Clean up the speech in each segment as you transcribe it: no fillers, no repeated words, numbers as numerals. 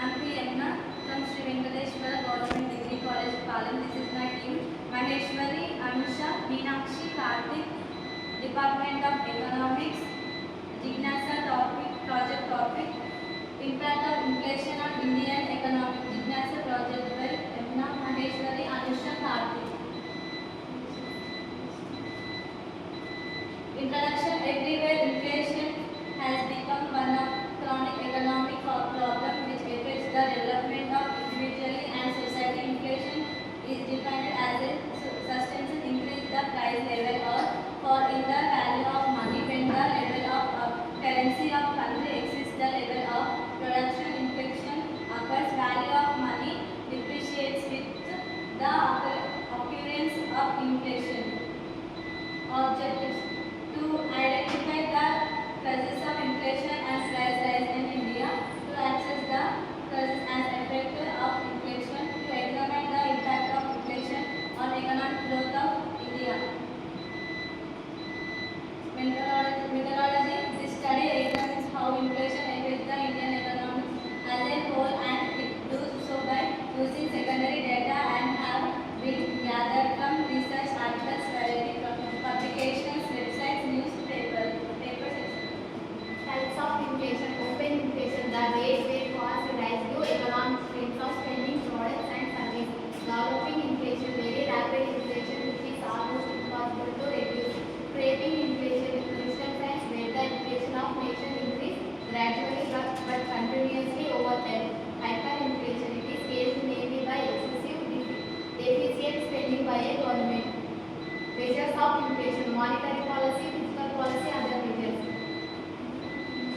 I'm Priyanka from Sri Venkateshwara Government Degree College, Palam. This is my team. Maheshwari, Anusha, Meenakshi, Karthik, Department of Economics, Jignasa topic, Impact of Inflation on Indian Economic, Jignasa project by Emna, Maheshwari, Anusha, Karthik. Introduction. Everywhere inflation has become one of chronic economic problem which affects the development of individually and society. Inflation is defined as a substantial increase in the price level or for in the value of money when the level of currency of country exceeds the level of production. Inflation occurs value of money depreciates with the occurrence of inflation. Objectives: to identify the causes of inflation and price rise in India, to assess the causes and effect of inflation, to examine the impact of inflation on economic growth of India. Methodology: this study examines how inflation affects the Indian economy as a whole, and it does so by using secondary data and have been gathered from research articles, variety publications, websites, newspapers, etc. Types of inflation: open inflation, the rate where costs rise due to economic strength of spending products and services. Developing inflation, very rapid inflation which is almost impossible to reduce. Creeping inflation, recent times where the inflation of nation increase gradually but continuously over time. Hyperinflation, it is caused mainly by excessive deficient spending by a government. Measures of inflation: monetary policy, fiscal policy, other measures.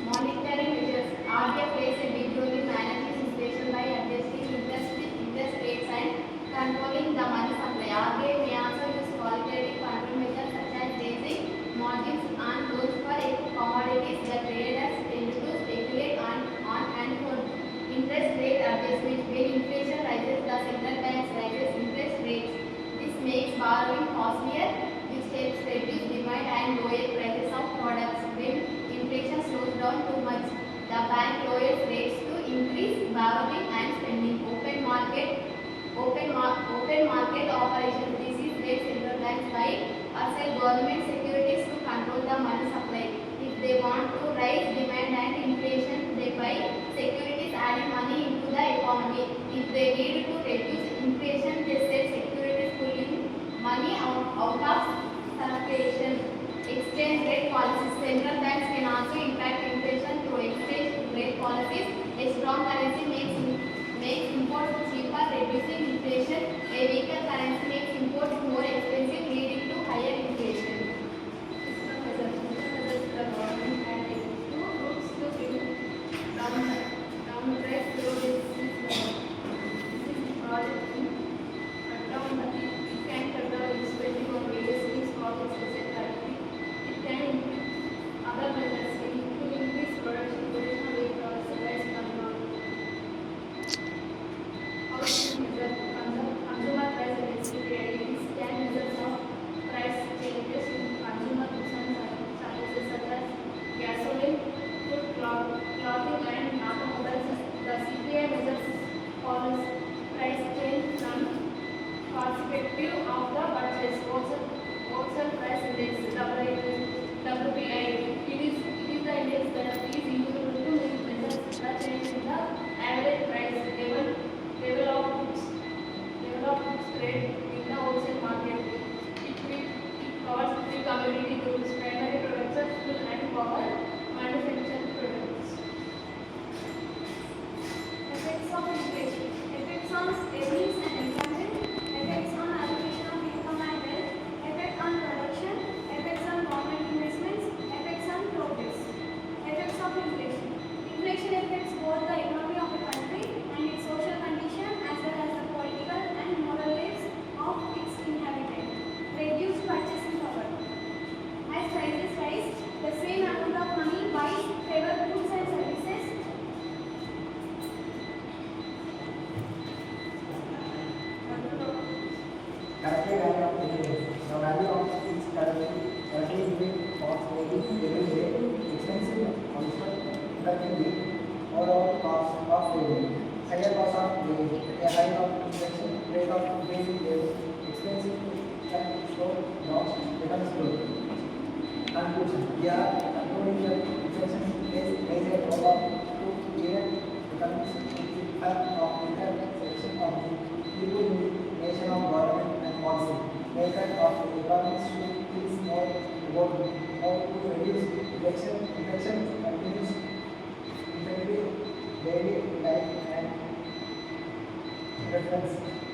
Monetary measures: RBI plays a big role in managing inflation by adjusting interest rates and controlling the money supply. RBI may also use qualitative control measures such as raising margins on loans for commodities that traders tend to speculate on and hold. Interest rate adjustment: when inflation rises, the central bank raises interest rates. This makes borrowing costlier, which helps reduce demand and lower prices of products. When inflation slows down too much, the bank lowers rates to increase borrowing and spending. Open market operations: this is where central banks buy or sell government securities to control the money supply. If they want to raise demand and inflation, they buy securities adding money into the economy. If they need to reduce inflation, they sell securities pulling money out of circulation. Exchange rate policies: central banks can also impact inflation through exchange rate policies. A strong currency makes imports cheaper, reducing inflation. A weaker currency makes imports more expensive, leading to higher inflation. Fiscal measures: the government can take two routes to bring down rates through this project. Cut down the spending on various things, projects, etc. It can other measures to increase production rate products, price control. How to measure consumer price sensitivity? It can measure of price changes in consumer goods and services such as gasoline, food, clothing, and automobiles. The CPI measures follows price change from perspective of the purchase. Wholesale price index (WPI). It is the index that is used to measure the change in the average price level of goods trade in the wholesale market. It covers three commodity groups: primary products, fuel and power, manufactured products. Effects of inflation. Effects on earnings and employment. Effects on allocation of income and wealth. Effect on production. Effects on government investments. Effects on progress. Effects of age, a high of infection rate of increasing age, expensive to slow down becomes good. Conclusion. We are concluding that infection plays a major role to even economics impact of internet section of the people in the nation of government and policy. Method of economics should is more about how to reduce infection continues effective daily life and reference.